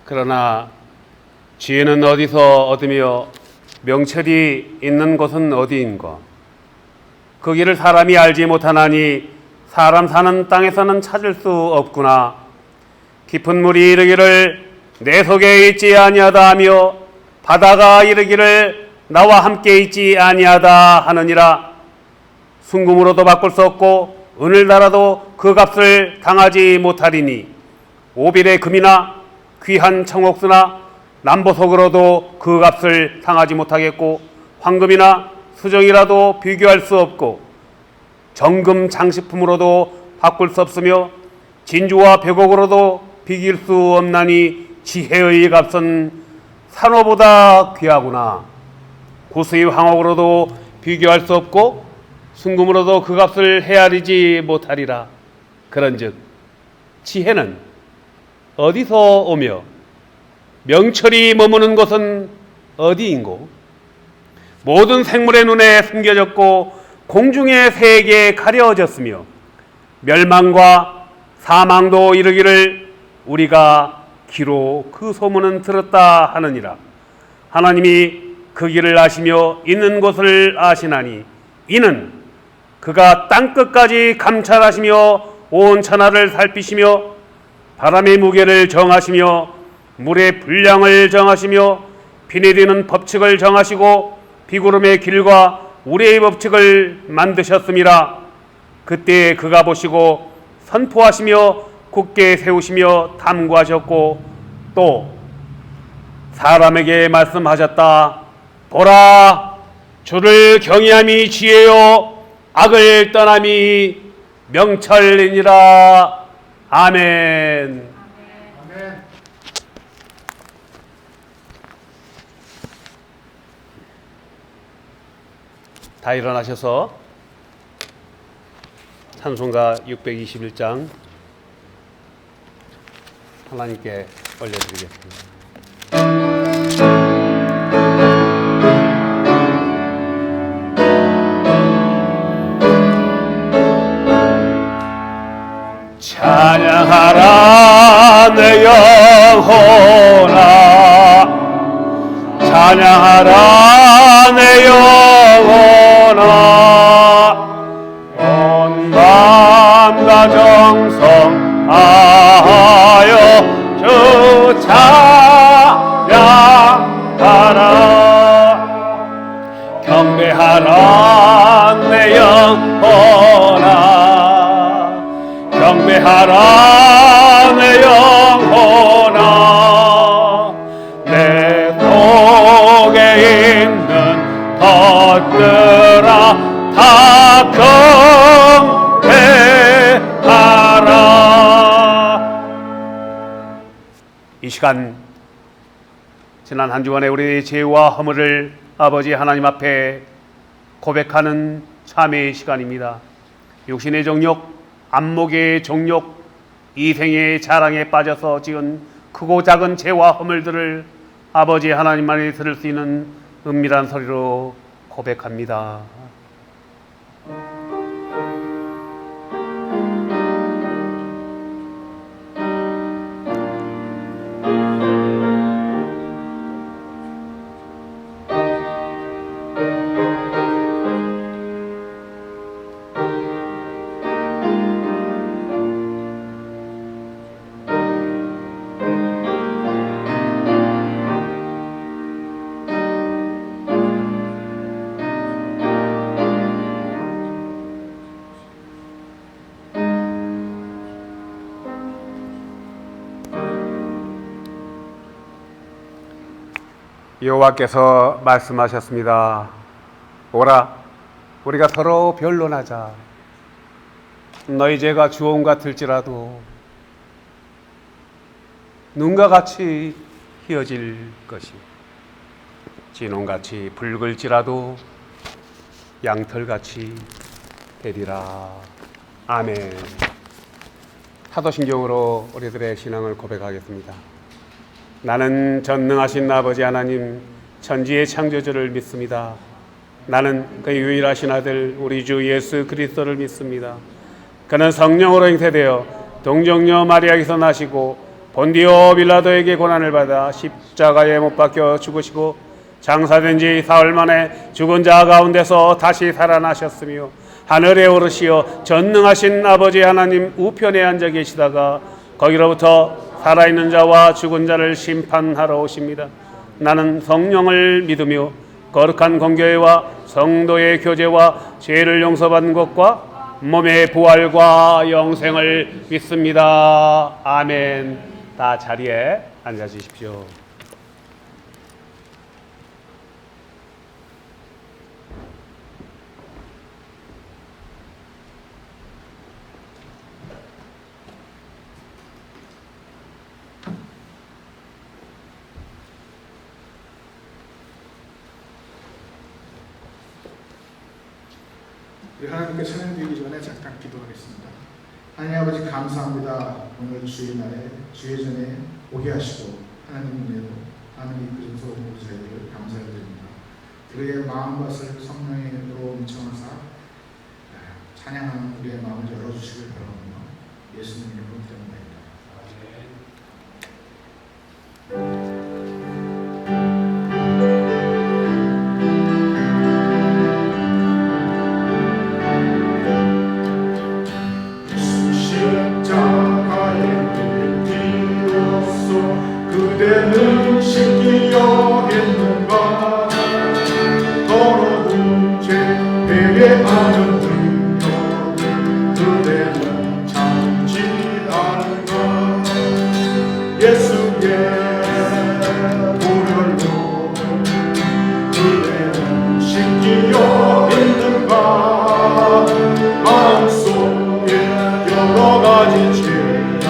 그러나 지혜는 어디서 얻으며 명철이 있는 곳은 어디인가? 그 길을 사람이 알지 못하나니 사람 사는 땅에서는 찾을 수 없구나. 깊은 물이 이르기를 내 속에 있지 아니하다 하며 바다가 이르기를 나와 함께 있지 아니하다 하느니라. 순금으로도 바꿀 수 없고 은을 달아도 그 값을 당하지 못하리니 오빌의 금이나 귀한 청옥수나 남보석으로도 그 값을 당하지 못하겠고 황금이나 수정이라도 비교할 수 없고 정금 장식품으로도 바꿀 수 없으며 진주와 백옥으로도 비길 수 없나니 지혜의 값은 산호보다 귀하구나. 고수의 황옥으로도 비교할 수 없고 순금으로도 그 값을 헤아리지 못하리라. 그런즉 지혜는 어디서 오며 명철이 머무는 곳은 어디인고? 모든 생물의 눈에 숨겨졌고 공중의 새에게 가려졌으며 멸망과 사망도 이르기를 우리가 귀로 그 소문은 들었다 하느니라. 하나님이 그 길을 아시며 있는 곳을 아시나니 이는 그가 땅끝까지 감찰하시며 온 천하를 살피시며 바람의 무게를 정하시며 물의 분량을 정하시며 비 내리는 법칙을 정하시고 비구름의 길과 우레의 법칙을 만드셨음이라. 그때 그가 보시고 선포하시며 굳게 세우시며 탐구하셨고 또 사람에게 말씀하셨다. 보라, 주를 경외함이 지혜요 악을 떠남이 명철이니라. 아멘. 다 일어나셔서 찬송가 621장 하나님께 올려드리겠습니다. 찬양하라 내 영혼아, 찬양하라 내 영혼아, 온 마음과 정성 하여 주 찬양하라. 경배하라 내 영혼아, 경배하라 내 영혼아, 내 속에 있는 것들아 다 경배하라. 이 시간 지난 한 주간의 우리의 죄와 허물을 아버지 하나님 앞에 고백하는 참회의 시간입니다. 육신의 정욕, 안목의 정욕, 이생의 자랑에 빠져서 지은 크고 작은 죄와 허물들을 아버지 하나님만이 들을 수 있는 은밀한 소리로 고백합니다. 여호와께서 말씀하셨습니다. 오라, 우리가 서로 변론하자. 너희 죄가 주홍 같을지라도 눈과 같이 희어질 것이, 진홍같이 붉을지라도 양털같이 되리라. 아멘. 사도신경으로 우리들의 신앙을 고백하겠습니다. 나는 전능하신 아버지 하나님 천지의 창조주를 믿습니다. 나는 그 유일하신 아들 우리 주 예수 그리스도를 믿습니다. 그는 성령으로 잉태되어 동정녀 마리아에게서 나시고 본디오 빌라도에게 고난을 받아 십자가에 못 박혀 죽으시고 장사된 지 사흘 만에 죽은 자 가운데서 다시 살아나셨으며 하늘에 오르시어 전능하신 아버지 하나님 우편에 앉아 계시다가 거기로부터 살아있는 자와 죽은 자를 심판하러 오십니다. 나는 성령을 믿으며 거룩한 공교회와 성도의 교제와 죄를 용서받는 것과 몸의 부활과 영생을 믿습니다. 아멘. 다 자리에 앉아 주십시오. 우리 하나님께 찬양드리기 전에 잠깐 기도하겠습니다. 하나님 아버지 감사합니다. 오늘 주의 날에 주의 전에 오게 하시고 하나님 은혜로 하나님 이끄신 소금 목사님을 감사드립니다. 우리의 마음밭을 성령의 힘으로 음청하사 찬양하는 우리의 마음을 열어주시길 바랍니다. 예수님 이름으로 기도합니다. 그대는 신기여 했는가 더러운 죄 회개하는 능력 그대는 참지 않은가 예수의 보혈로 그대는 신기여 했는가 마음속에 여러 가지 죄가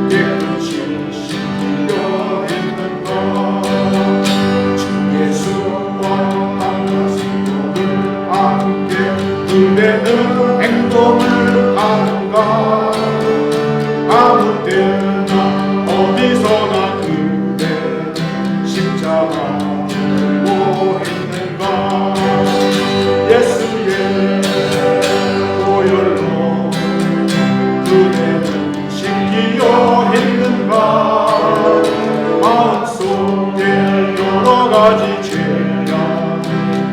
깨끗이 그대는 행동을 하는가 아무 때나 어디서나 그대는 십자가 들고 있는가 예수의 보혈로 그대는 신기여 했는가 마음속에 여러 가지 죄야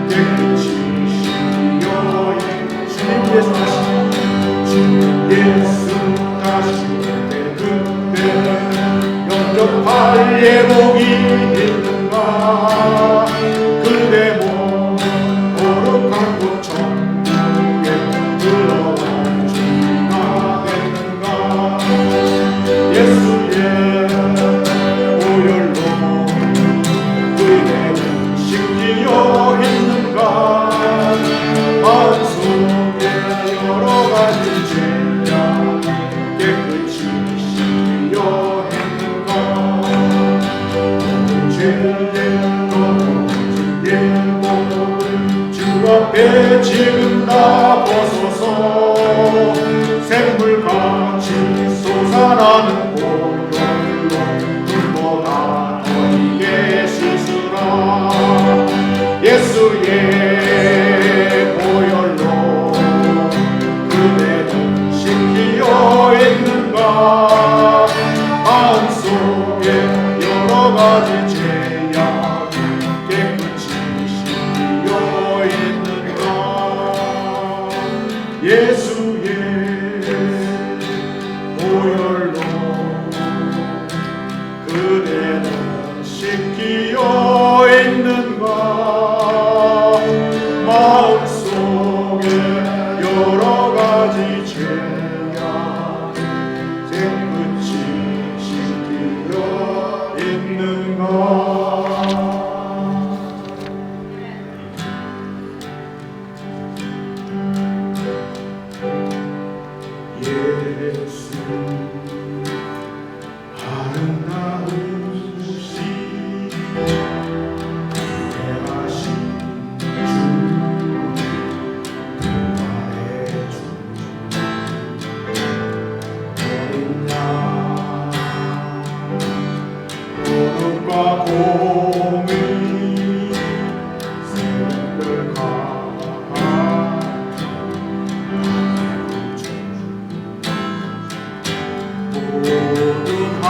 깨끗이 예수 다시 그대 영접할 예복이 있는가 그대 몸 거룩한 곳 천국에 들어간 주가 됐는가 예수의 보혈로 그대는 신기여 했는가 마음속에 여러 가지 죄야 깨끗이 신기여 했는가 죄를 너무 예복을 주 앞에 지금 다 벗어서 샘물같이 솟아나는 보혈로 물보다 너희에게 씻으라 예수의 보혈로 그대는 신기여 있는가 마음속에 여러 가지 죄악 깨끗이 신기여 있는가 예수의 보혈로 그대는 신기여 있는가 마음속에 여러 가지 죄야 깨끗이 신기여 있는가 예수 아름다운 시 대하신 거룩과 공의 새벽을 모두 다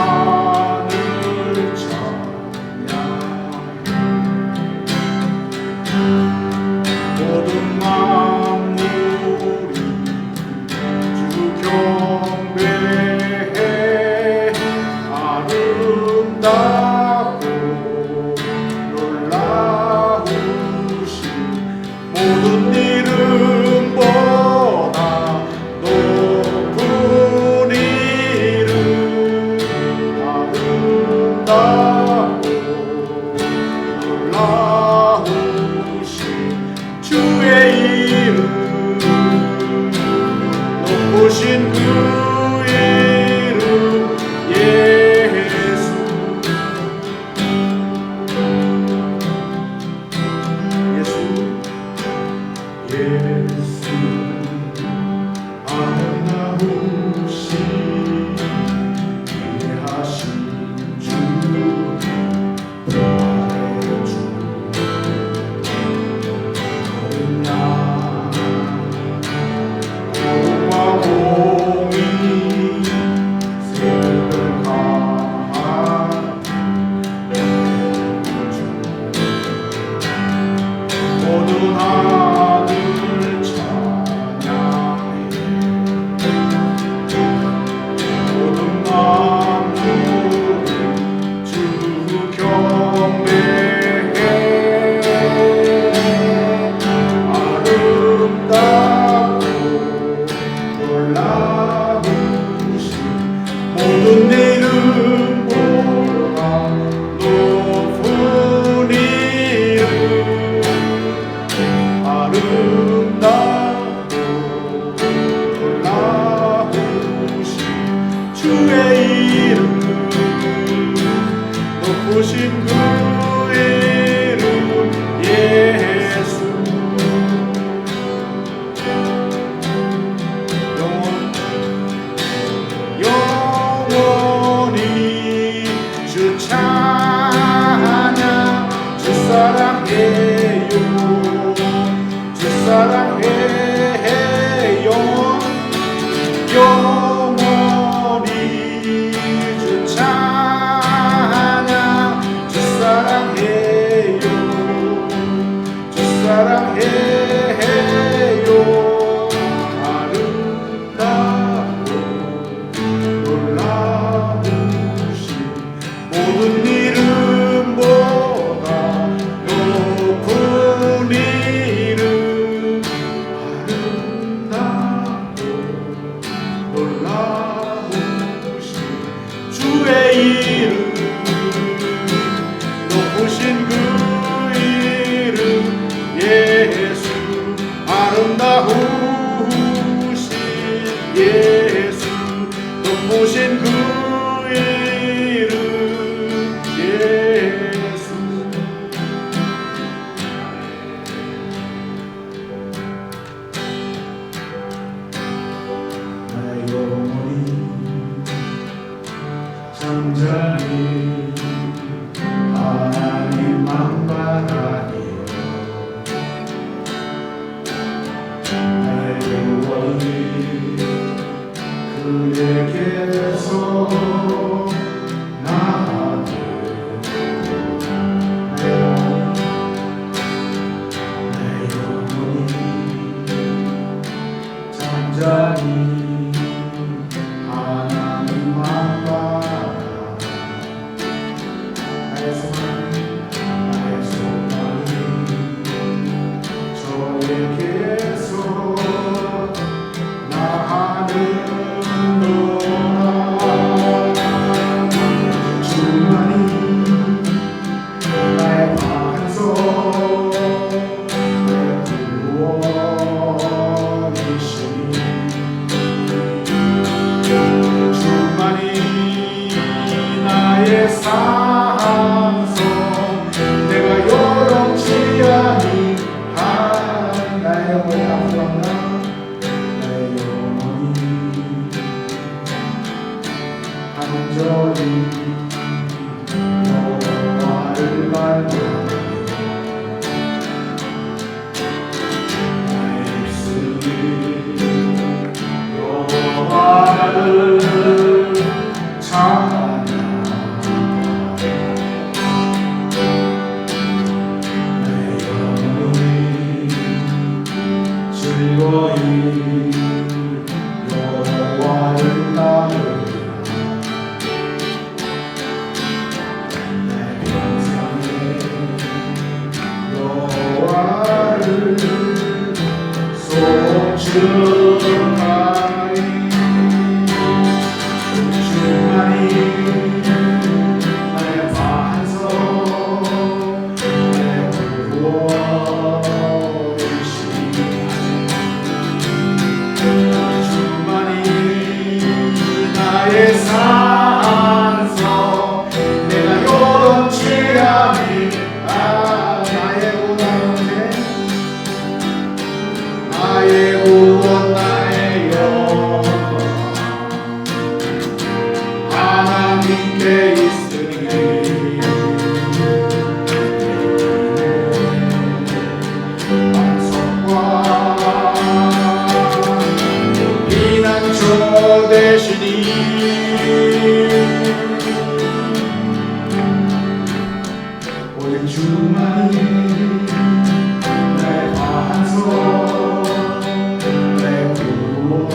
주의 이름 높으신 그 이름 예수 영원히 주 찬양 주 사랑해요 주 사랑해 영원히 주 찬양 주 사랑해요 주 사랑해요 아름답고 놀라우신 모든 이름보다 높은 이름 아름답고 놀라우신 주의 이름 높으신 그 이름 예수 아름다우신 예수 높으신 그 이름 예수 나의 영혼이 잠잠히 하나님만 바라니요 나의 영혼이 그에게서 나아들 나의 영혼이 잠잠히 하나님만 바라 나의 소망이 저에게서 주만이 나의 반석 내 구원이시니 주만이 나의 산성 내가 요동치 아니 나의 영혼이 앞서간다 나의 영혼이 간절히 여호와를 갈망하며 나의 입술이 여호와를 찬양하며 나의 영혼이 즐거이 여호와를 따르라 내 평생에 여호와를 송축하리 주만이 나의 반석 내 구원이시니 주만이 나의 산성 내가 요동치 아니 나의 구원에 나의 구원 나의 영광 하나님께 있으니 반석과 피난처 되시니 오직 주만이 나의 반석 내 구원이시니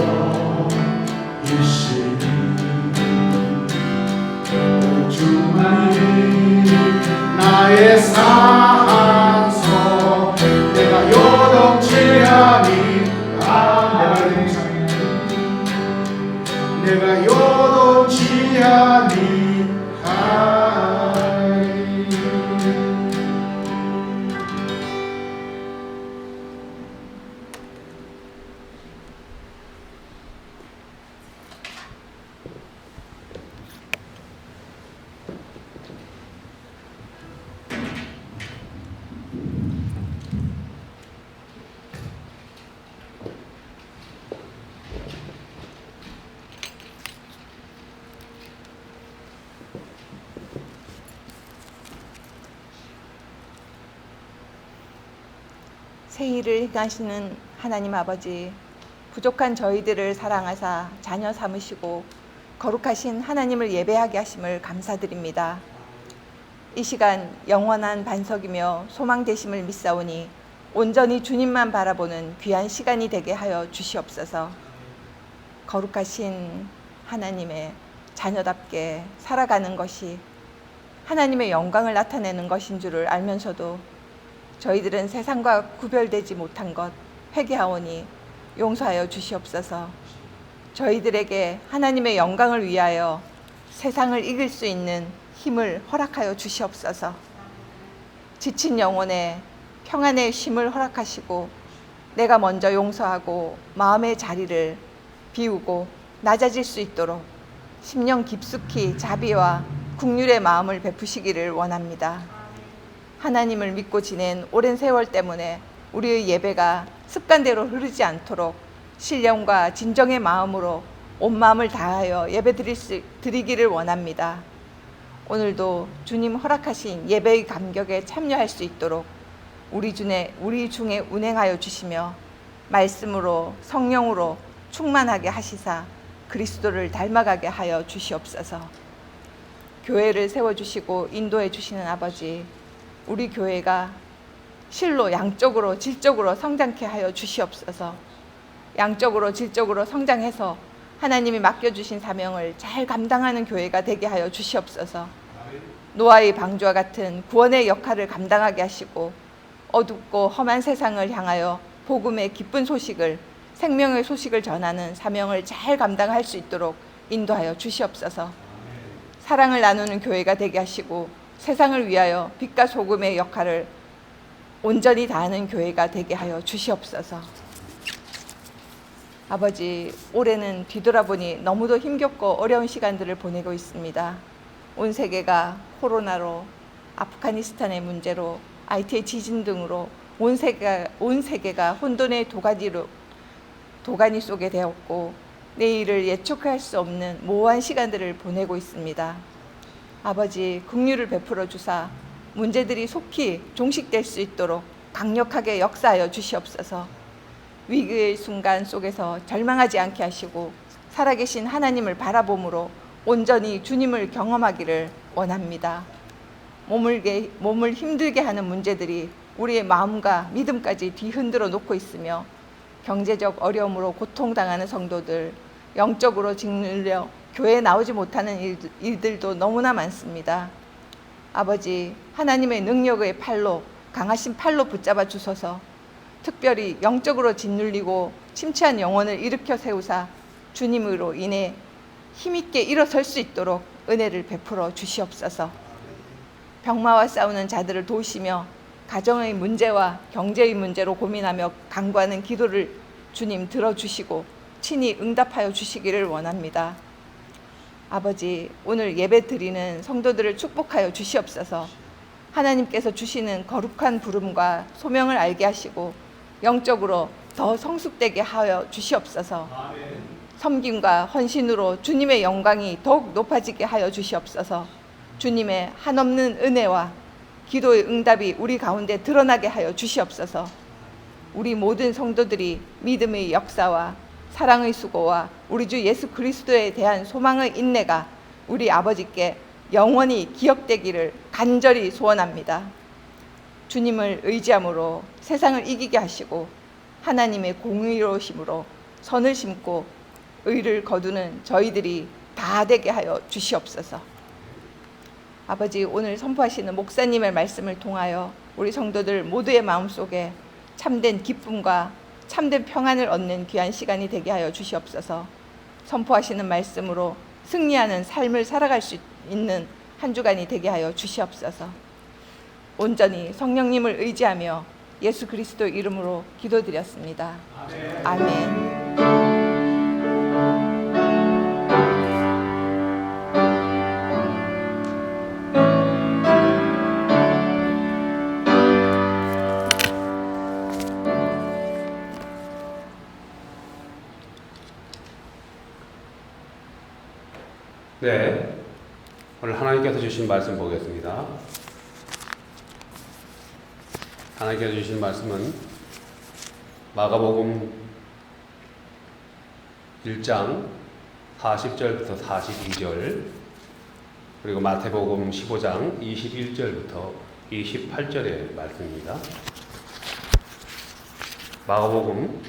새 일을 행하시는 하나님 아버지, 부족한 저희들을 사랑하사 자녀 삼으시고 거룩하신 하나님을 예배하게 하심을 감사드립니다. 이 시간 영원한 반석이며 소망 되심을 믿사오니 온전히 주님만 바라보는 귀한 시간이 되게 하여 주시옵소서. 거룩하신 하나님의 자녀답게 살아가는 것이 하나님의 영광을 나타내는 것인 줄을 알면서도 저희들은 세상과 구별되지 못한 것 회개하오니 용서하여 주시옵소서. 저희들에게 하나님의 영광을 위하여 세상을 이길 수 있는 힘을 허락하여 주시옵소서. 지친 영혼에 평안의 쉼을 허락하시고 내가 먼저 용서하고 마음의 자리를 비우고 낮아질 수 있도록 심령 깊숙이 자비와 긍휼의 마음을 베푸시기를 원합니다. 하나님을 믿고 지낸 오랜 세월 때문에 우리의 예배가 습관대로 흐르지 않도록 신령과 진정의 마음으로 온 마음을 다하여 예배 드리기를 원합니다. 오늘도 주님 허락하신 예배의 감격에 참여할 수 있도록 우리 중에 운행하여 주시며 말씀으로 성령으로 충만하게 하시사 그리스도를 닮아가게 하여 주시옵소서. 교회를 세워주시고 인도해 주시는 아버지, 우리 교회가 실로 양적으로 질적으로 성장케 하여 주시옵소서. 양적으로 질적으로 성장해서 하나님이 맡겨주신 사명을 잘 감당하는 교회가 되게 하여 주시옵소서. 노아의 방주와 같은 구원의 역할을 감당하게 하시고 어둡고 험한 세상을 향하여 복음의 기쁜 소식을, 생명의 소식을 전하는 사명을 잘 감당할 수 있도록 인도하여 주시옵소서. 사랑을 나누는 교회가 되게 하시고 세상을 위하여 빛과 소금의 역할을 온전히 다하는 교회가 되게 하여 주시옵소서. 아버지, 올해는 뒤돌아보니 너무도 힘겹고 어려운 시간들을 보내고 있습니다. 온 세계가 코로나로, 아프가니스탄의 문제로, IT의 지진 등으로 온 세계가 혼돈의 도가니 속에 되었고 내일을 예측할 수 없는 모호한 시간들을 보내고 있습니다. 아버지, 긍휼을 베풀어 주사 문제들이 속히 종식될 수 있도록 강력하게 역사하여 주시옵소서. 위기의 순간 속에서 절망하지 않게 하시고 살아계신 하나님을 바라봄으로 온전히 주님을 경험하기를 원합니다. 몸을 힘들게 하는 문제들이 우리의 마음과 믿음까지 뒤흔들어 놓고 있으며 경제적 어려움으로 고통당하는 성도들, 영적으로 짓눌려 교회에 나오지 못하는 일들도 너무나 많습니다. 아버지, 하나님의 능력의 팔로, 강하신 팔로 붙잡아 주소서. 특별히 영적으로 짓눌리고 침체한 영혼을 일으켜 세우사 주님으로 인해 힘있게 일어설 수 있도록 은혜를 베풀어 주시옵소서. 병마와 싸우는 자들을 도우시며 가정의 문제와 경제의 문제로 고민하며 간구하는 기도를 주님 들어주시고 친히 응답하여 주시기를 원합니다. 아버지, 오늘 예배 드리는 성도들을 축복하여 주시옵소서. 하나님께서 주시는 거룩한 부름과 소명을 알게 하시고 영적으로 더 성숙되게 하여 주시옵소서. 섬김과 헌신으로 주님의 영광이 더욱 높아지게 하여 주시옵소서. 주님의 한없는 은혜와 기도의 응답이 우리 가운데 드러나게 하여 주시옵소서. 우리 모든 성도들이 믿음의 역사와 사랑의 수고와 우리 주 예수 그리스도에 대한 소망의 인내가 우리 아버지께 영원히 기억되기를 간절히 소원합니다. 주님을 의지함으로 세상을 이기게 하시고 하나님의 공의로우심으로 선을 심고 의를 거두는 저희들이 다 되게 하여 주시옵소서. 아버지, 오늘 선포하시는 목사님의 말씀을 통하여 우리 성도들 모두의 마음속에 참된 기쁨과 참된 평안을 얻는 귀한 시간이 되게 하여 주시옵소서. 선포하시는 말씀으로 승리하는 삶을 살아갈 수 있는 한 주간이 되게 하여 주시옵소서. 온전히 성령님을 의지하며 예수 그리스도 이름으로 기도드렸습니다. 아멘. 네, 오늘 하나님께서 주신 말씀 보겠습니다. 하나님께서 주신 말씀은 마가복음 1장 40절부터 42절, 그리고 마태복음 15장 21절부터 28절의 말씀입니다. 마가복음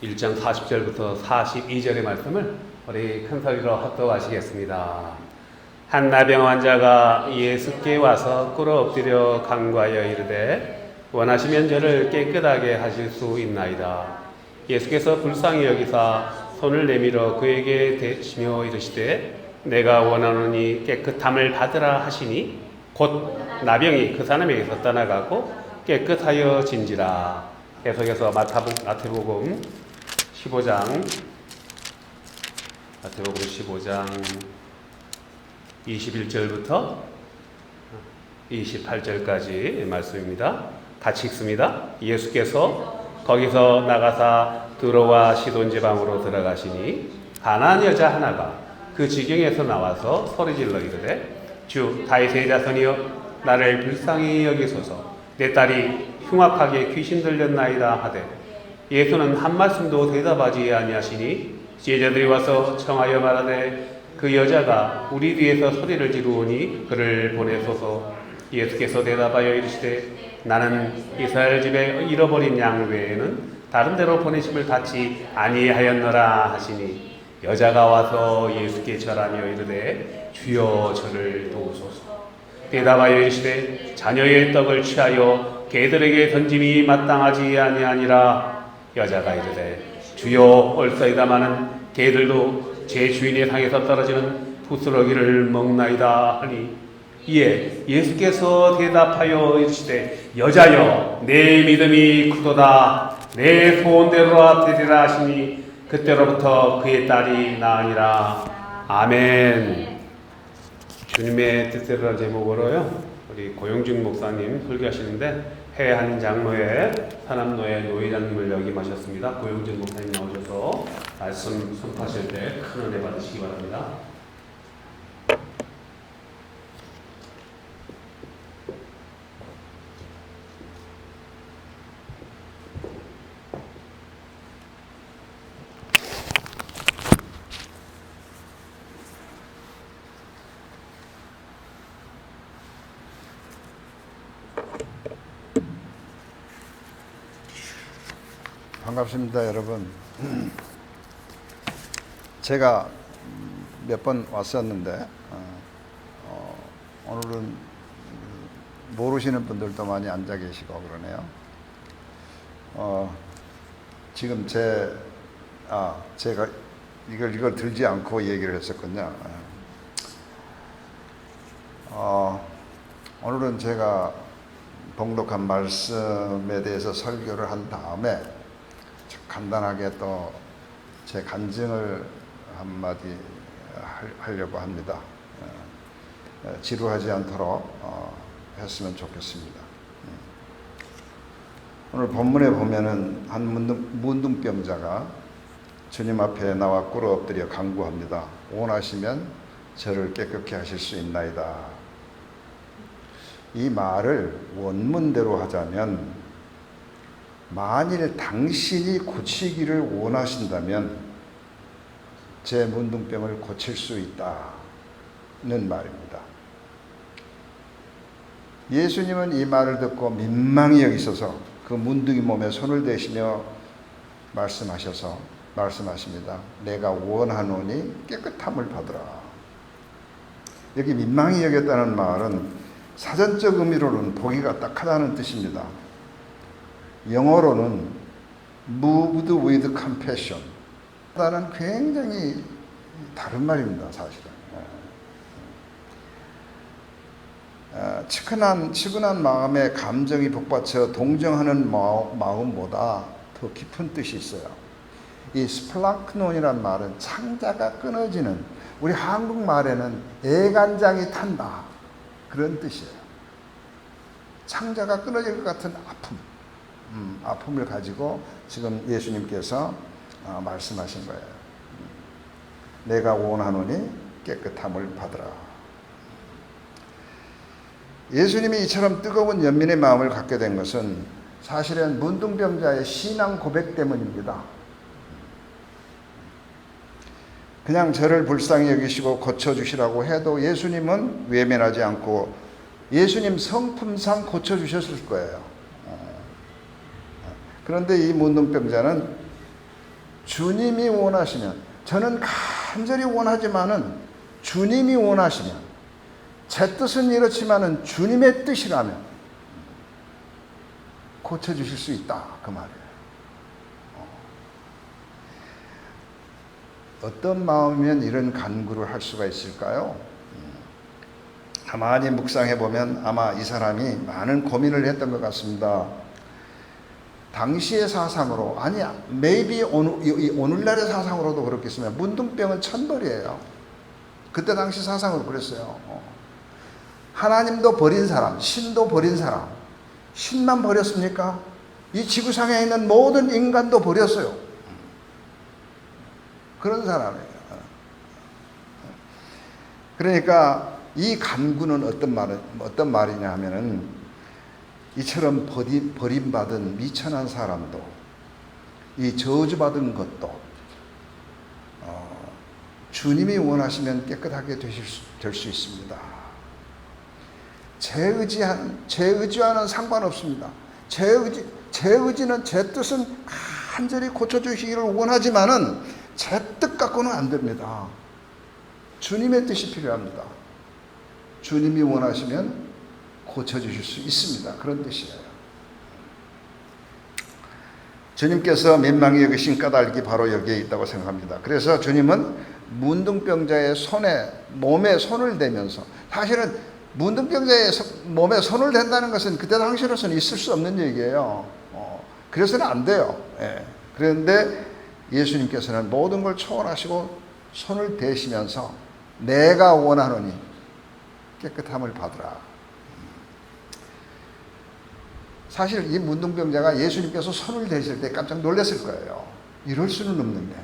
1장 40절부터 42절의 말씀을 우리 큰 소리로 합독하시겠습니다. 한 나병 환자가 예수께 와서 꿇어 엎드려 간구하여 이르되 원하시면 저를 깨끗하게 하실 수 있나이다. 예수께서 불쌍히 여기사 손을 내밀어 그에게 대시며 이르시되 내가 원하노니 깨끗함을 받으라 하시니 곧 나병이 그 사람에게서 떠나가고 깨끗하여 진지라. 계속해서 마태복음 15장 21절부터 28절까지 말씀입니다. 같이 읽습니다. 예수께서 거기서 나가사 드로와 시돈 지방으로 들어가시니 가나안 여자 하나가 그 지경에서 나와서 소리질러 이르되 주 다윗의 자손이여 나를 불쌍히 여기소서 내 딸이 흉악하게 귀신 들렸나이다 하되 예수는 한 말씀도 대답하지 아니하시니 제자들이 와서 청하여 말하되 그 여자가 우리 뒤에서 소리를 지르오니 그를 보내소서. 예수께서 대답하여 이르시되 나는 이스라엘 집에 잃어버린 양 외에는 다른 데로 보내심을 받지 아니하였노라 하시니 여자가 와서 예수께 절하며 이르되 주여 저를 도우소서. 대답하여 이르시되 자녀의 떡을 취하여 개들에게 던짐이 마땅하지 아니하니라. 여자가 이르되 주여 올소이다마는 개들도 제 주인의 상에서 떨어지는 부스러기를 먹나이다 하니 이에 예수께서 대답하여 이르시되 여자여 내 믿음이 크도다 내 소원대로 되리라 하시니 그때로부터 그의 딸이 나으니라. 아멘. 주님의 뜻대로라는 제목으로요 우리 고영중 목사님 설교하시는데 해한 장로회 산암노회 노회장님을 역임하셨습니다. 고영준 목사님 나오셔서 말씀 선포하실 때 큰 은혜 받으시기 바랍니다. 반갑습니다, 여러분. 제가 몇 번 왔었는데 오늘은 모르시는 분들도 많이 앉아 계시고 그러네요. 지금 제가 이걸 들지 않고 얘기를 했었거든요. 오늘은 제가 봉독한 말씀에 대해서 설교를 한 다음에 간단하게 또 제 간증을 한마디 하려고 합니다. 지루하지 않도록 했으면 좋겠습니다. 오늘 본문에 보면은 한 문둥병자가 주님 앞에 나와 꿇어 엎드려 간구합니다. 원하시면 저를 깨끗게 하실 수 있나이다. 이 말을 원문대로 하자면 만일 당신이 고치기를 원하신다면 제 문둥병을 고칠 수 있다는 말입니다. 예수님은 이 말을 듣고 민망히 여기셔서 그 문둥이 몸에 손을 대시며 말씀하십니다. 내가 원하노니 깨끗함을 받으라. 여기 민망히 여겼다는 말은 사전적 의미로는 보기가 딱하다는 뜻입니다. 영어로는 moved with compassion. 다른 굉장히 다른 말입니다, 사실은. 측은한 마음에 감정이 북받쳐 동정하는 마음보다 더 깊은 뜻이 있어요. 이 스플라크논이라는 말은 창자가 끊어지는, 우리 한국말에는 애간장이 탄다, 그런 뜻이에요. 창자가 끊어질 것 같은 아픔을 가지고 지금 예수님께서 말씀하신 거예요. 내가 원하노니 깨끗함을 받으라. 예수님이 이처럼 뜨거운 연민의 마음을 갖게 된 것은 사실은 문둥병자의 신앙 고백 때문입니다. 그냥 저를 불쌍히 여기시고 고쳐주시라고 해도 예수님은 외면하지 않고 예수님 성품상 고쳐주셨을 거예요. 그런데 이 문둥병자는 주님이 원하시면, 저는 간절히 원하지만은 주님이 원하시면, 제 뜻은 이렇지만은 주님의 뜻이라면 고쳐주실 수 있다, 그 말이에요. 어떤 마음이면 이런 간구를 할 수가 있을까요? 가만히 묵상해 보면 아마 이 사람이 많은 고민을 했던 것 같습니다. 당시의 사상으로, 아니 maybe 오늘날의 사상으로도 그렇겠습니다. 문둥병은 천벌이에요. 그때 당시 사상으로 그랬어요. 하나님도 버린 사람, 신도 버린 사람, 신만 버렸습니까? 이 지구상에 있는 모든 인간도 버렸어요. 그런 사람이에요. 그러니까 이 간구는 어떤 말이냐 하면은, 이처럼 버림받은 미천한 사람도, 이 저주받은 것도 주님이 원하시면 깨끗하게 될 수 있습니다. 제 의지와는 상관없습니다. 제 의지는, 제 뜻은 간절히 고쳐주시기를 원하지만은 제 뜻 갖고는 안 됩니다. 주님의 뜻이 필요합니다. 주님이 원하시면 고쳐주실 수 있습니다. 그런 뜻이에요. 주님께서 민망히 여기신 까닭이 바로 여기에 있다고 생각합니다. 그래서 주님은 문둥병자의 몸에 손을 대면서, 사실은 문둥병자의 몸에 손을 댄다는 것은 그때 당시로서는 있을 수 없는 얘기예요. 그래서는 안 돼요. 그런데 예수님께서는 모든 걸 초월하시고 손을 대시면서 내가 원하노니 깨끗함을 받으라. 사실 이 문둥병자가 예수님께서 손을 대실 때 깜짝 놀랐을 거예요. 이럴 수는 없는데,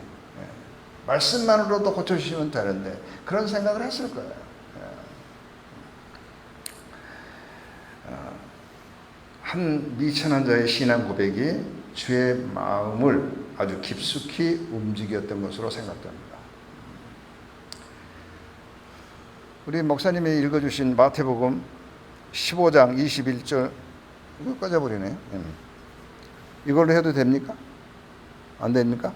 말씀만으로도 고쳐주시면 되는데, 그런 생각을 했을 거예요. 한 미천한 자의 신앙 고백이 주의 마음을 아주 깊숙이 움직였던 것으로 생각됩니다. 우리 목사님이 읽어주신 마태복음 15장 21절, 이거 꺼져버리네요. 이걸로 해도 됩니까? 안 됩니까?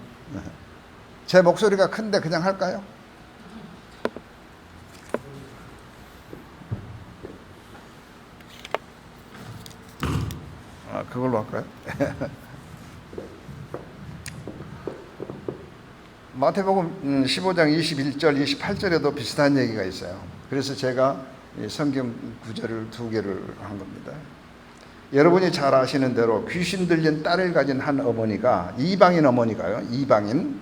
제 목소리가 큰데 그냥 할까요? 그걸로 할까요? 마태복음 15장 21절, 28절에도 비슷한 얘기가 있어요. 그래서 제가 성경 구절을 2개를 한 겁니다. 여러분이 잘 아시는 대로 귀신 들린 딸을 가진 한 어머니가, 이방인 어머니가요, 이방인.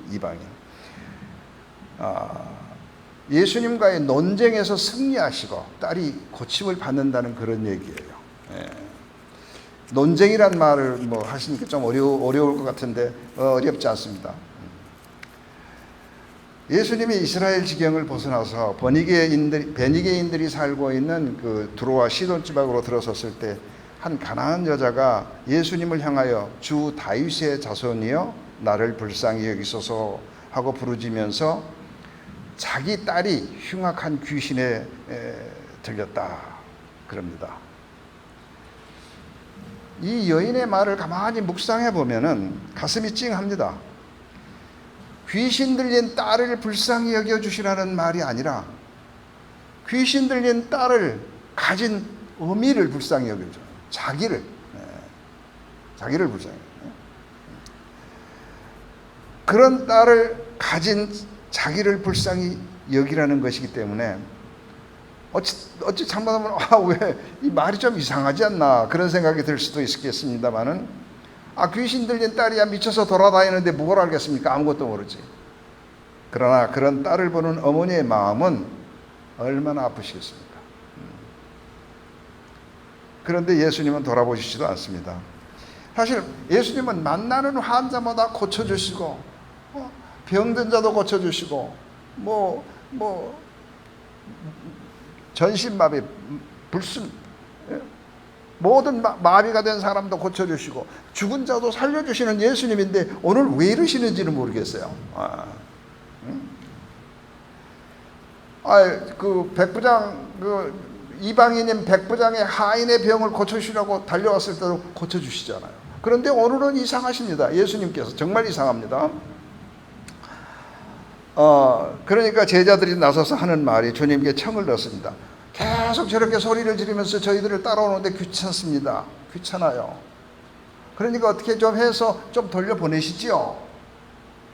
예수님과의 논쟁에서 승리하시고 딸이 고침을 받는다는 그런 얘기예요. 논쟁이란 말을 하시니까 좀 어려울 것 같은데 어렵지 않습니다. 예수님이 이스라엘 지경을 벗어나서 베니게인들이 살고 있는 그 두로와 시돈 지방으로 들어섰을 때 한 가나안 여자가 예수님을 향하여 주 다윗의 자손이여 나를 불쌍히 여기소서 하고 부르짖으면서 자기 딸이 흉악한 귀신에 들렸다 그럽니다. 이 여인의 말을 가만히 묵상해 보면은 가슴이 찡합니다. 귀신 들린 딸을 불쌍히 여겨주시라는 말이 아니라 귀신 들린 딸을 가진 어미를 불쌍히 여겨줘. 자기를 불쌍히. 그런 딸을 가진 자기를 불쌍히 여기라는 것이기 때문에 어찌 잘못하면 왜 이 말이 좀 이상하지 않나 그런 생각이 들 수도 있겠습니다만은 귀신 들린 딸이야 미쳐서 돌아다니는데 뭘 알겠습니까? 아무것도 모르지. 그러나 그런 딸을 보는 어머니의 마음은 얼마나 아프시겠습니까? 그런데 예수님은 돌아보시지도 않습니다. 사실 예수님은 만나는 환자마다 고쳐주시고 병든 자도 고쳐주시고 전신마비, 불순 모든 마비가 된 사람도 고쳐주시고 죽은 자도 살려주시는 예수님인데 오늘 왜 이러시는지는 모르겠어요. 그 백부장, 그 이방인인 백부장의 하인의 병을 고쳐주시라고 달려왔을 때도 고쳐주시잖아요. 그런데 오늘은 이상하십니다. 예수님께서 정말 이상합니다. 그러니까 제자들이 나서서 하는 말이 주님께 청을 넣습니다. 계속 저렇게 소리를 지르면서 저희들을 따라오는데 귀찮습니다. 귀찮아요. 그러니까 어떻게 좀 해서 좀 돌려보내시지요.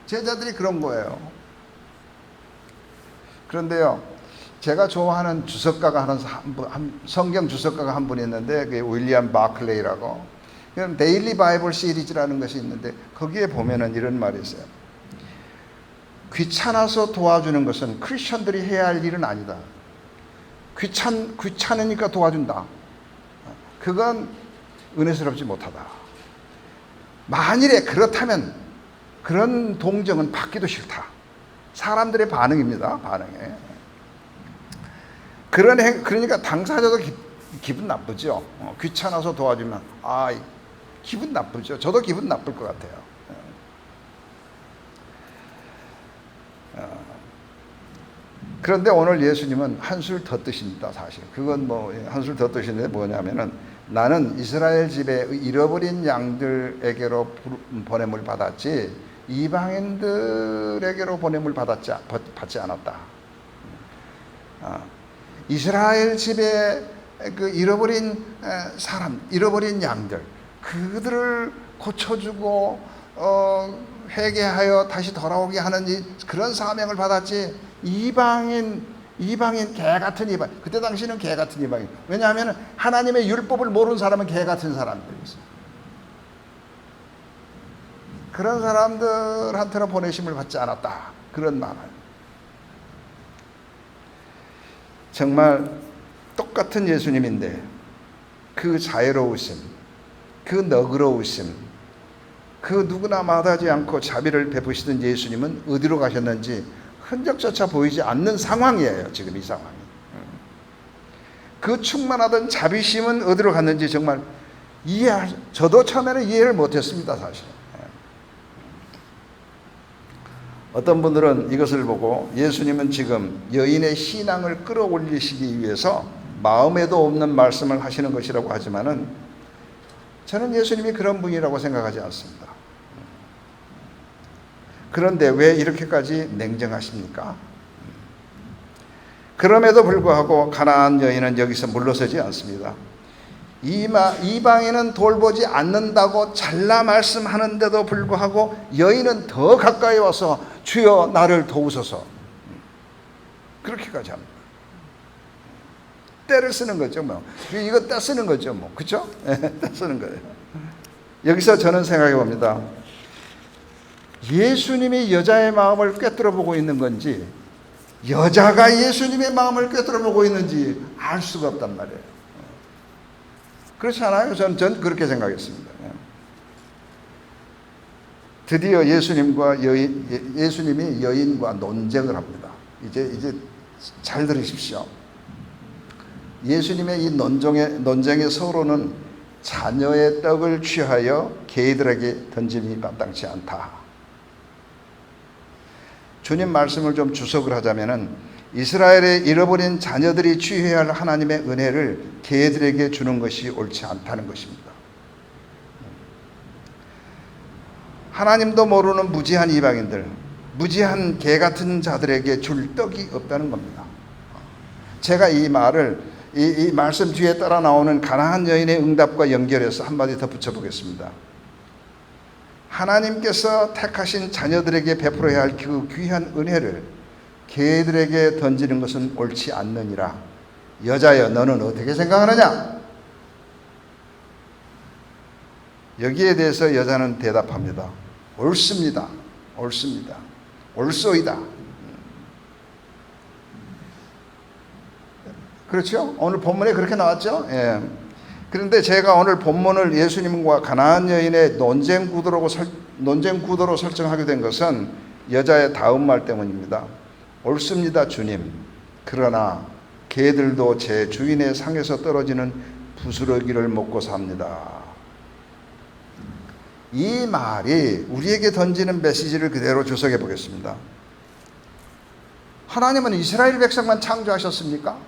제자들이 그런 거예요. 그런데요, 제가 좋아하는 주석가가 성경 주석가가 한 분 있는데 그게 윌리엄 바클레이라고, 그럼 데일리 바이블 시리즈라는 것이 있는데 거기에 보면은 이런 말이 있어요. 귀찮아서 도와주는 것은 크리스천들이 해야 할 일은 아니다. 귀찮으니까 도와준다. 그건 은혜스럽지 못하다. 만일에 그렇다면 그런 동정은 받기도 싫다. 사람들의 반응입니다. 반응에. 그러니까 당사자도 기분 나쁘죠. 귀찮아서 도와주면 기분 나쁘죠. 저도 기분 나쁠 것 같아요. 그런데 오늘 예수님은 한술 더 뜨십니다. 사실 그건 한술 더 뜨시는데 뭐냐면은 나는 이스라엘 집에 잃어버린 양들에게로 보냄을 받았지 이방인들에게로 보냄을 받지 않았다. 이스라엘 집에 그 잃어버린 사람, 잃어버린 양들, 그들을 고쳐주고 회개하여 다시 돌아오게 하는 그런 사명을 받았지 이방인 개 같은 이방인, 그때 당시는 개 같은 이방인. 왜냐하면 하나님의 율법을 모르는 사람은 개 같은 사람들이었어요. 그런 사람들한테는 보내심을 받지 않았다. 그런 말을. 정말 똑같은 예수님인데 그 자애로우심, 그 너그러우심, 그 누구나 마다하지 않고 자비를 베푸시던 예수님은 어디로 가셨는지 흔적조차 보이지 않는 상황이에요. 지금 이 상황이. 그 충만하던 자비심은 어디로 갔는지 정말 저도 처음에는 이해를 못했습니다. 사실. 어떤 분들은 이것을 보고 예수님은 지금 여인의 신앙을 끌어올리시기 위해서 마음에도 없는 말씀을 하시는 것이라고 하지만은 저는 예수님이 그런 분이라고 생각하지 않습니다. 그런데 왜 이렇게까지 냉정하십니까? 그럼에도 불구하고 가나안 여인은 여기서 물러서지 않습니다. 이방인은 돌보지 않는다고 잘라 말씀하는데도 불구하고 여인은 더 가까이 와서 주여 나를 도우소서, 그렇게까지 합니다. 때를 쓰는 거죠. 이거 떼 쓰는 거죠. 그렇죠? 떼 쓰는 거예요. 여기서 저는 생각해 봅니다. 예수님이 여자의 마음을 꿰뚫어 보고 있는 건지 여자가 예수님의 마음을 꿰뚫어 보고 있는지 알 수가 없단 말이에요. 그렇지 않아요? 전 그렇게 생각했습니다. 드디어 예수님이 여인과 논쟁을 합니다. 이제 잘 들으십시오. 예수님의 이 논쟁의 서로는 자녀의 떡을 취하여 개들에게 던짐이 마땅치 않다. 주님 말씀을 좀 주석을 하자면은 이스라엘의 잃어버린 자녀들이 취해야 할 하나님의 은혜를 개들에게 주는 것이 옳지 않다는 것입니다. 하나님도 모르는 무지한 이방인들, 무지한 개 같은 자들에게 줄 떡이 없다는 겁니다. 제가 이 말을 이 말씀 뒤에 따라 나오는 가나안 여인의 응답과 연결해서 한마디 더 붙여보겠습니다. 하나님께서 택하신 자녀들에게 베풀어야 할 그 귀한 은혜를 개들에게 던지는 것은 옳지 않느니라. 여자여, 너는 어떻게 생각하느냐? 여기에 대해서 여자는 대답합니다. 옳습니다. 옳습니다. 옳소이다. 그렇죠? 오늘 본문에 그렇게 나왔죠? 예. 그런데 제가 오늘 본문을 예수님과 가나안 여인의 논쟁 구도로 설정하게 된 것은 여자의 다음 말 때문입니다. 옳습니다, 주님. 그러나 개들도 제 주인의 상에서 떨어지는 부스러기를 먹고 삽니다. 이 말이 우리에게 던지는 메시지를 그대로 주석해 보겠습니다. 하나님은 이스라엘 백성만 창조하셨습니까?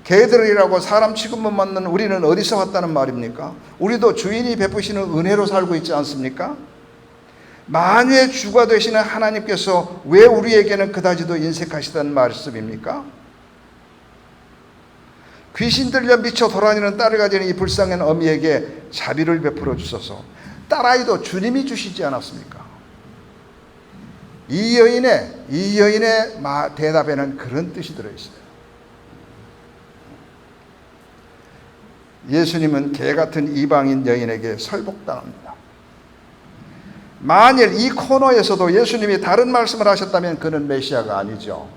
개들이라고 사람 취급 못 받는 우리는 어디서 왔다는 말입니까? 우리도 주인이 베푸시는 은혜로 살고 있지 않습니까? 만유의 주가 되시는 하나님께서 왜 우리에게는 그다지도 인색하시다는 말씀입니까? 귀신 들려 미쳐 돌아다니는 딸을 가지는 이 불쌍한 어미에게 자비를 베풀어 주소서. 딸아이도 주님이 주시지 않았습니까? 이 여인의 대답에는 그런 뜻이 들어있어요. 예수님은 개 같은 이방인 여인에게 설복당합니다. 만일 이 코너에서도 예수님이 다른 말씀을 하셨다면 그는 메시아가 아니죠.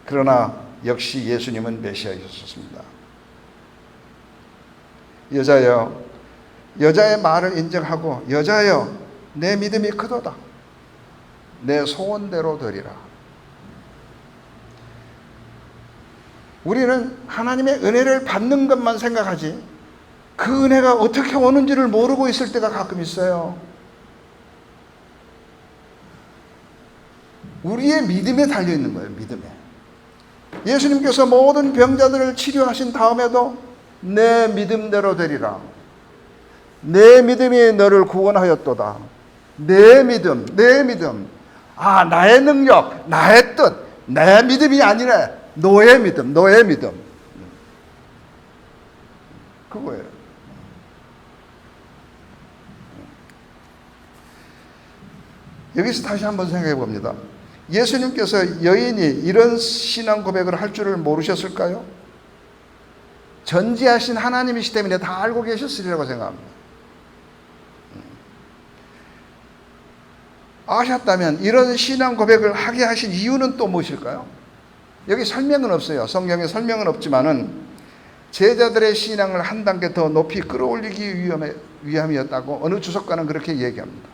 그러나 역시 예수님은 메시아이셨습니다. 여자여, 여자의 말을 인정하고 여자여, 내 믿음이 크도다. 내 소원대로 되리라. 우리는 하나님의 은혜를 받는 것만 생각하지 그 은혜가 어떻게 오는지를 모르고 있을 때가 가끔 있어요. 우리의 믿음에 달려있는 거예요. 믿음에. 예수님께서 모든 병자들을 치료하신 다음에도 내 믿음대로 되리라. 내 믿음이 너를 구원하였도다. 내 믿음. 아, 나의 능력, 나의 뜻, 내 믿음이 아니라 너의 믿음. 그거예요. 여기서 다시 한번 생각해 봅니다. 예수님께서 여인이 이런 신앙 고백을 할 줄을 모르셨을까요? 전지하신 하나님이시기 때문에 다 알고 계셨으리라고 생각합니다. 아셨다면 이런 신앙 고백을 하게 하신 이유는 또 무엇일까요? 여기 설명은 없어요. 성경에 설명은 없지만은 제자들의 신앙을 한 단계 더 높이 끌어올리기 위함이었다고 어느 주석가는 그렇게 얘기합니다.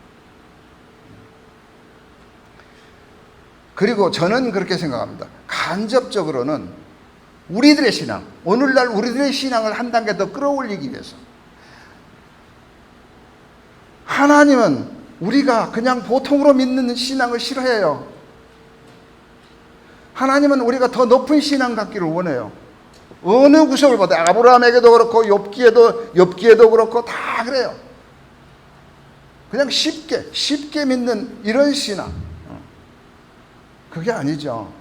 그리고 저는 그렇게 생각합니다. 간접적으로는 우리들의 신앙, 오늘날 우리들의 신앙을 한 단계 더 끌어올리기 위해서 하나님은 우리가 그냥 보통으로 믿는 신앙을 싫어해요. 하나님은 우리가 더 높은 신앙 갖기를 원해요. 어느 구석을 봐도 아브라함에게도 그렇고 욥기에도 그렇고 다 그래요. 그냥 쉽게 믿는 이런 신앙. 그게 아니죠.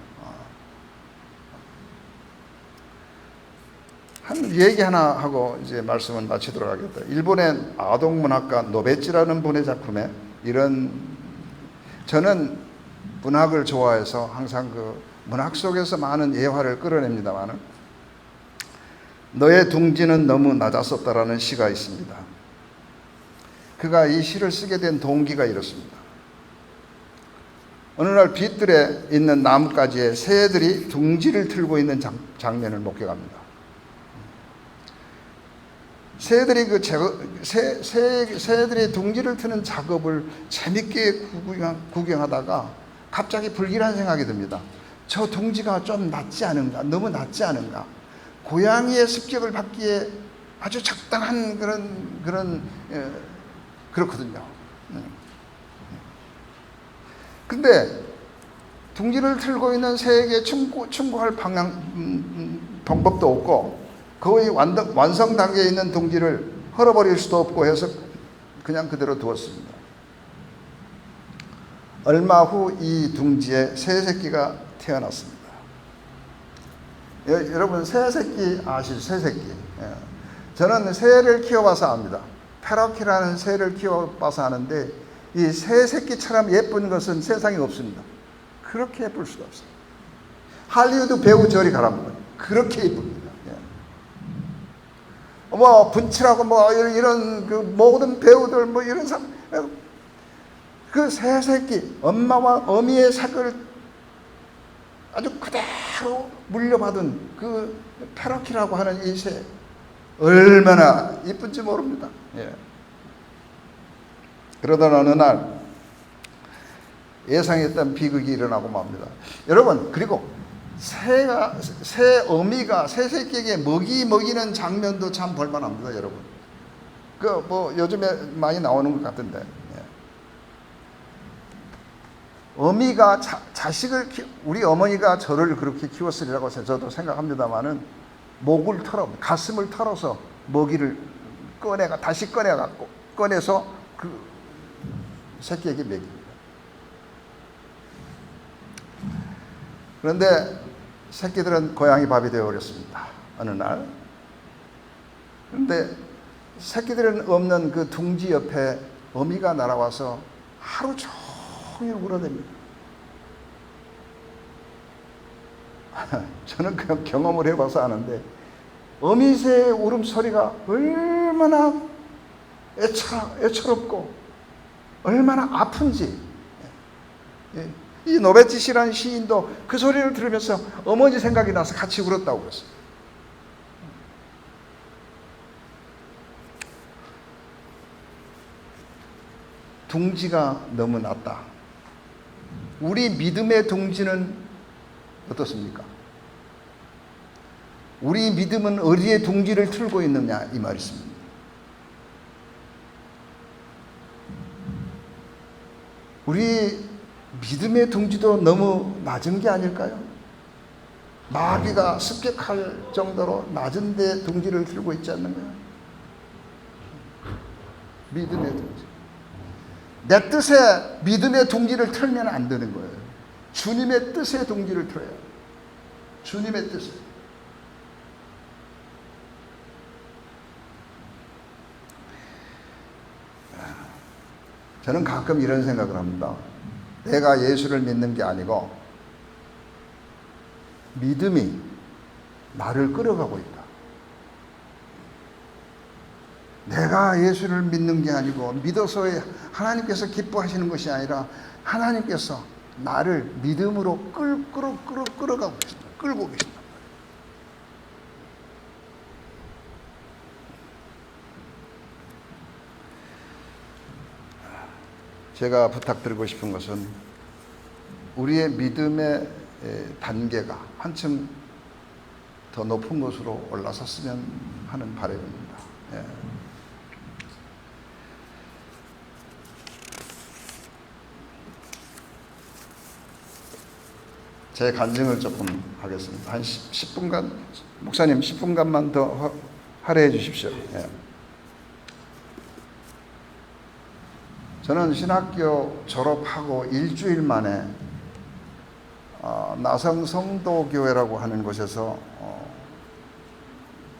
한 얘기 하나 하고 이제 말씀을 마치도록 하겠다. 일본의 아동문학가 노베치라는 분의 작품에 저는 문학을 좋아해서 항상 그 문학 속에서 많은 예화를 끌어냅니다만은 너의 둥지는 너무 낮았었다라는 시가 있습니다. 그가 이 시를 쓰게 된 동기가 이렇습니다. 어느 날 빗들에 있는 나뭇가지에 새들이 둥지를 틀고 있는 장면을 목격합니다. 새들이 새들이 둥지를 트는 작업을 재밌게 구경하다가 갑자기 불길한 생각이 듭니다. 저 둥지가 좀 낮지 않은가? 너무 낮지 않은가? 고양이의 습격을 받기에 아주 적당한 그렇거든요. 근데 둥지를 틀고 있는 새에게 충고할 방법도 없고 거의 완성 단계에 있는 둥지를 헐어버릴 수도 없고 해서 그냥 그대로 두었습니다. 얼마 후 이 둥지에 새 새끼가 태어났습니다. 여러분 새 새끼 아시죠? 새 새끼. 저는 새를 키워봐서 압니다. 페러키라는 새를 키워봐서 아는데 이 새 새끼처럼 예쁜 것은 세상에 없습니다. 그렇게 예쁠 수가 없어요. 할리우드 배우 저리 가라면 그렇게 예쁩니다. 뭐 분칠하고 뭐 이런 그 모든 배우들 뭐 이런 사람 그 새 새끼 엄마와 어미의 색을 아주 그대로 물려받은 그 페러키라고 하는 이 새 얼마나 이쁜지 모릅니다. 그러던 어느 날 예상했던 비극이 일어나고 맙니다. 여러분, 그리고 새 어미가 새 새끼에게 먹이는 장면도 참 볼만합니다, 여러분. 그 뭐 요즘에 많이 나오는 것 같은데. 예. 어미가 자식을 우리 어머니가 저를 그렇게 키웠으리라고 저도 생각합니다만은 목을 털어 가슴을 털어서 먹이를 다시 꺼내서 그 새끼에게 먹입니다. 그런데 새끼들은 고양이 밥이 되어버렸습니다. 어느 날. 그런데 새끼들은 없는 그 둥지 옆에 어미가 날아와서 하루 종일 울어댑니다. 저는 그 경험을 해봐서 아는데 어미새의 울음소리가 얼마나 애처롭고 얼마나 아픈지. 이 노베티시라는 시인도 그 소리를 들으면서 어머니 생각이 나서 같이 울었다고 그랬어요. 둥지가 너무 낮다. 우리 믿음의 둥지는 어떻습니까? 우리 믿음은 어디에 둥지를 틀고 있느냐 이 말이 있습니다. 우리 믿음의 둥지도 너무 낮은 게 아닐까요? 마귀가 습격할 정도로 낮은 데 둥지를 틀고 있지 않는가요? 믿음의 둥지. 내 뜻에 믿음의 둥지를 틀면 안 되는 거예요. 주님의 뜻의 둥지를 틀어요. 주님의 뜻에. 저는 가끔 이런 생각을 합니다. 내가 예수를 믿는 게 아니고 믿음이 나를 끌어가고 있다. 내가 예수를 믿는 게 아니고 믿어서 하나님께서 기뻐하시는 것이 아니라 하나님께서 나를 믿음으로 끌어가고 계신다. 끌고 계신다. 제가 부탁드리고 싶은 것은 우리의 믿음의 단계가 한층 더 높은 곳으로 올라섰으면 하는 바람입니다. 예. 제 간증을 조금 하겠습니다. 한 10분간, 목사님 10분간만 더 할애해 주십시오. 예. 저는 신학교 졸업하고 일주일 만에 나성 성도교회라고 하는 곳에서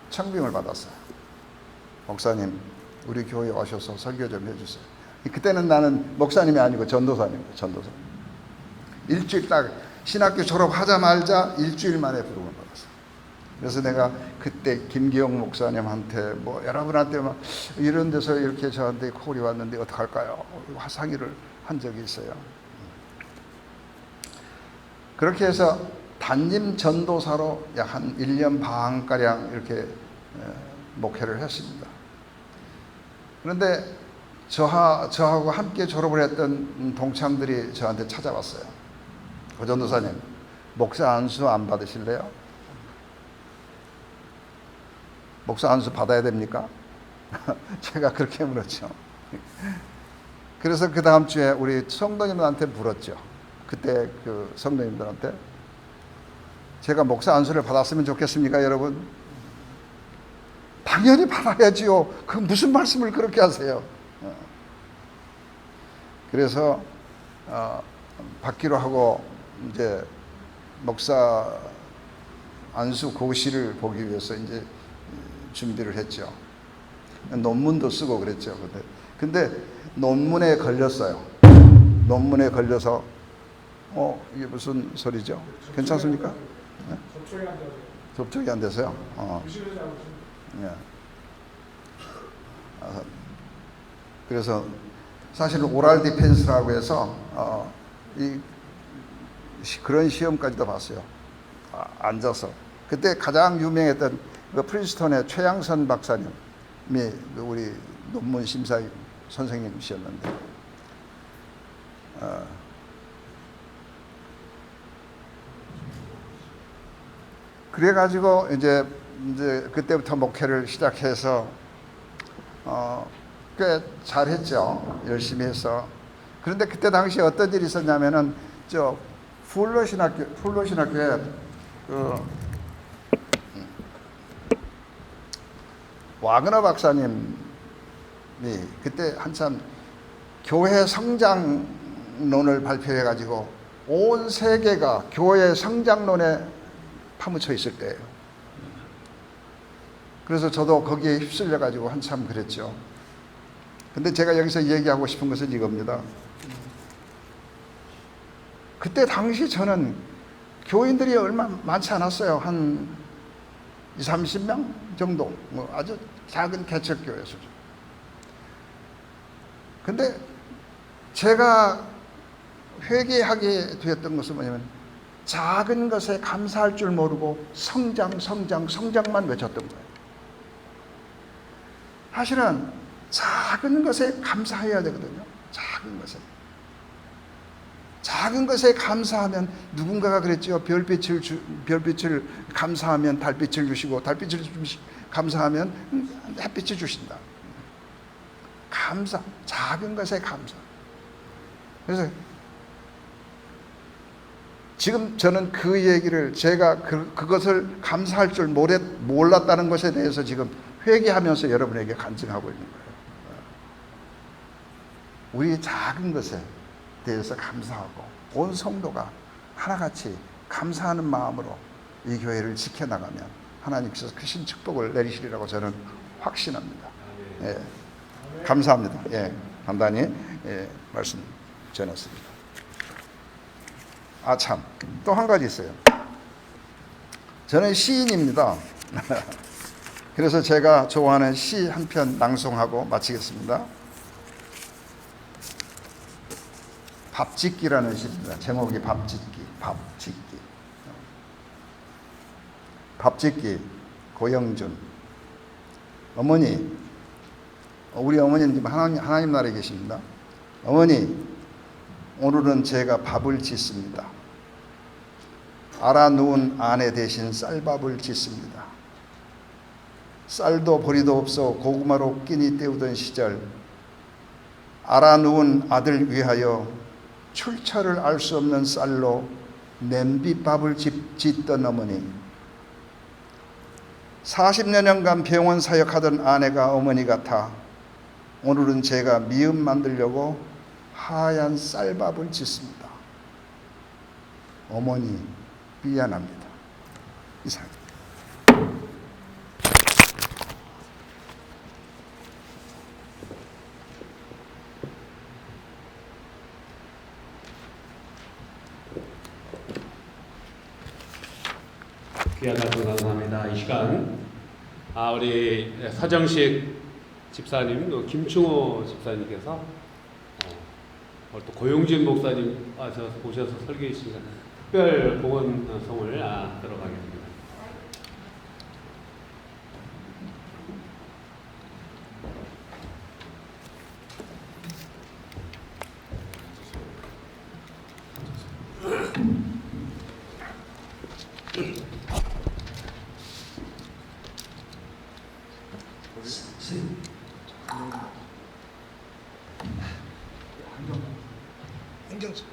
청빙을 받았어요. 목사님, 우리 교회에 오셔서 설교 좀 해주세요. 그때는 나는 목사님이 아니고 전도사님입니다. 전도사. 일주일 딱 신학교 졸업하자마자 일주일 만에 부름을 받았어요. 그래서 내가 그때 김기영 목사님한테 뭐 여러분한테 막 이런 데서 이렇게 저한테 콜이 왔는데 어떡할까요? 상의를 한 적이 있어요. 그렇게 해서 단임 전도사로 약 한 1년 반가량 이렇게 목회를 했습니다. 그런데 저하고 함께 졸업을 했던 동창들이 저한테 찾아왔어요. 전도사님, 목사 안수 안 받으실래요? 목사 안수 받아야 됩니까? 제가 그렇게 물었죠. 그래서 그 다음 주에 우리 성도님들한테 물었죠. 그때 그 성도님들한테 제가 목사 안수를 받았으면 좋겠습니까, 여러분? 당연히 받아야지요. 그 무슨 말씀을 그렇게 하세요? 그래서 받기로 하고 이제 목사 안수 고시를 보기 위해서 이제 준비를 했죠. 논문도 쓰고 그랬죠. 근데 논문에 걸렸어요. 논문에 걸려서 이게 무슨 소리죠? 괜찮습니까? 네? 접촉이 안 돼서요. 예. 그래서 사실 오랄 디펜스라고 해서 그런 시험까지도 봤어요. 앉아서. 그때 가장 유명했던 그 프린스턴의 최양선 박사님이 우리 논문 심사 선생님이셨는데 그래가지고 이제 그때부터 목회를 시작해서 꽤 잘했죠. 열심히 해서. 그런데 그때 당시에 어떤 일이 있었냐면은 저 풀로 신학교에 와그너 박사님이 그때 한참 교회 성장론을 발표해가지고 온 세계가 교회 성장론에 파묻혀 있을 때예요. 그래서 저도 거기에 휩쓸려가지고 한참 그랬죠. 근데 제가 여기서 얘기하고 싶은 것은 이겁니다. 그때 당시 저는 교인들이 얼마 많지 않았어요. 한 20, 30명 정도. 뭐 아주 작은 개척교회였어요. 근데 제가 회개하게 되었던 것은 뭐냐면 작은 것에 감사할 줄 모르고 성장만 외쳤던 거예요. 사실은 작은 것에 감사해야 되거든요. 작은 것에 감사하면 누군가가 그랬죠. 별빛을 감사하면 달빛을 주시고 달빛을 감사하면 햇빛을 주신다. 작은 것에 감사. 그래서 지금 저는 그 얘기를 제가 그것을 감사할 줄 몰랐다는 것에 대해서 지금 회개하면서 여러분에게 간증하고 있는 거예요. 우리 작은 것에 대해서 감사하고 온 성도가 하나같이 감사하는 마음으로 이 교회를 지켜나가면 하나님께서 크신 축복을 내리시리라고 저는 확신합니다. 예, 감사합니다. 예, 간단히 말씀 전했습니다. 참, 또 한 가지 있어요. 저는 시인입니다. 그래서 제가 좋아하는 시 한 편 낭송하고 마치겠습니다. 밥짓기라는 시입니다. 제목이 밥짓기. 고영준. 어머니, 우리 어머니는 지금 하나님 나라에 계십니다. 어머니, 오늘은 제가 밥을 짓습니다. 알아 누운 아내 대신 쌀밥을 짓습니다. 쌀도 보리도 없어 고구마로 끼니 때우던 시절, 알아 누운 아들 위하여 출처를 알 수 없는 쌀로 냄비밥을 짓던 어머니, 40여 년간 병원 사역하던 아내가 어머니 같아 오늘은 제가 미음 만들려고 하얀 쌀밥을 짓습니다. 어머니 미안합니다. 이상. 귀한 말씀 감사합니다. 이 시간 우리 서정식 집사님, 또 김충호 집사님께서 또 고용진 목사님 오셔서 설교해 주시니까 특별 봉헌송을 들어가겠습니다. 행정수.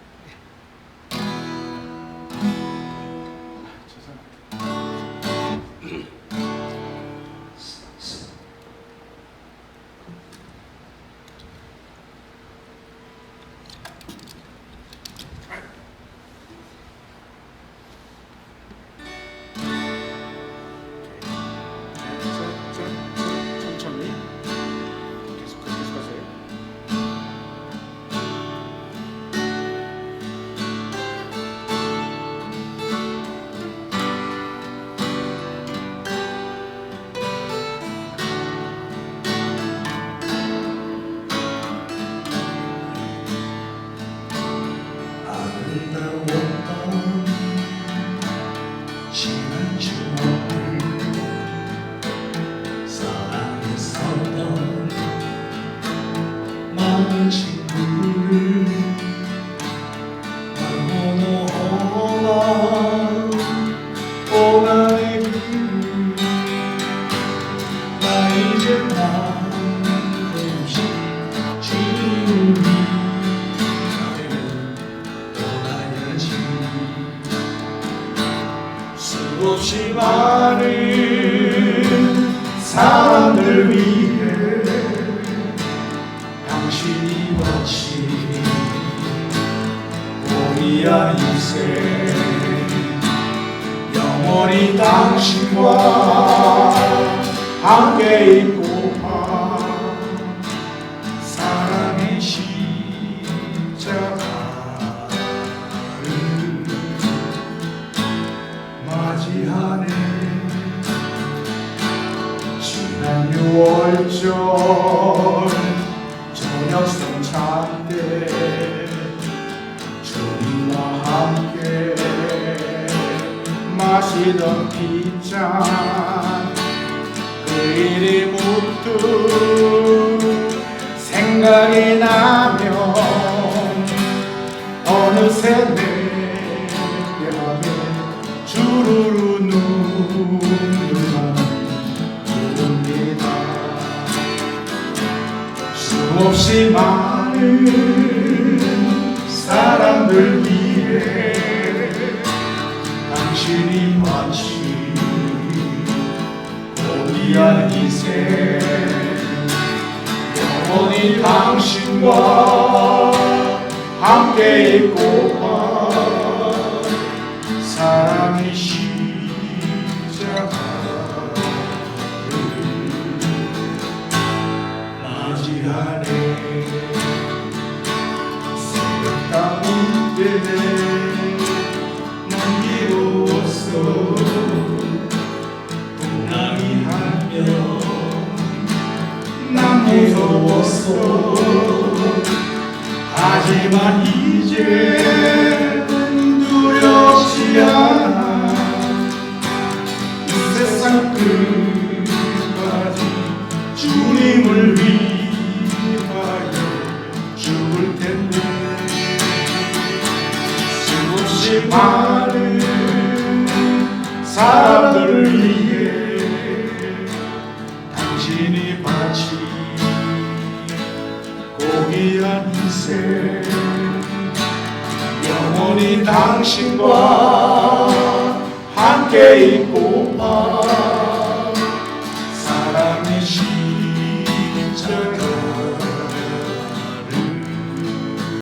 수없이 많은 사람들 위해 당신이 바친 고귀한 인생 영원히 당신과 함께 있고파 사랑의 십자가를 맞이하네. 지난 6월절 저녁 성찬 때 주님과 함께 마시던 빗잔 그 일이 문득 생각이 나면 어느새 내 뺨에 주르르 눈물만 흐릅니다. 수없이 많은 사람들 위해 당신이 바친 고귀한 희생 영원히 당신과 함께 있고파 사랑의 십자가를 맞이하네. 새벽 가운데 난 괴로웠어. 풍랑이 하며 난 무서웠어. 하지만 이제는 두렵지 않아. 이 세상 끝까지 주님을 위하여 죽을 텐데 수없이 많은 사람들 위해 당신이 바친 고귀한 희생 영원히 당신과 함께 있고파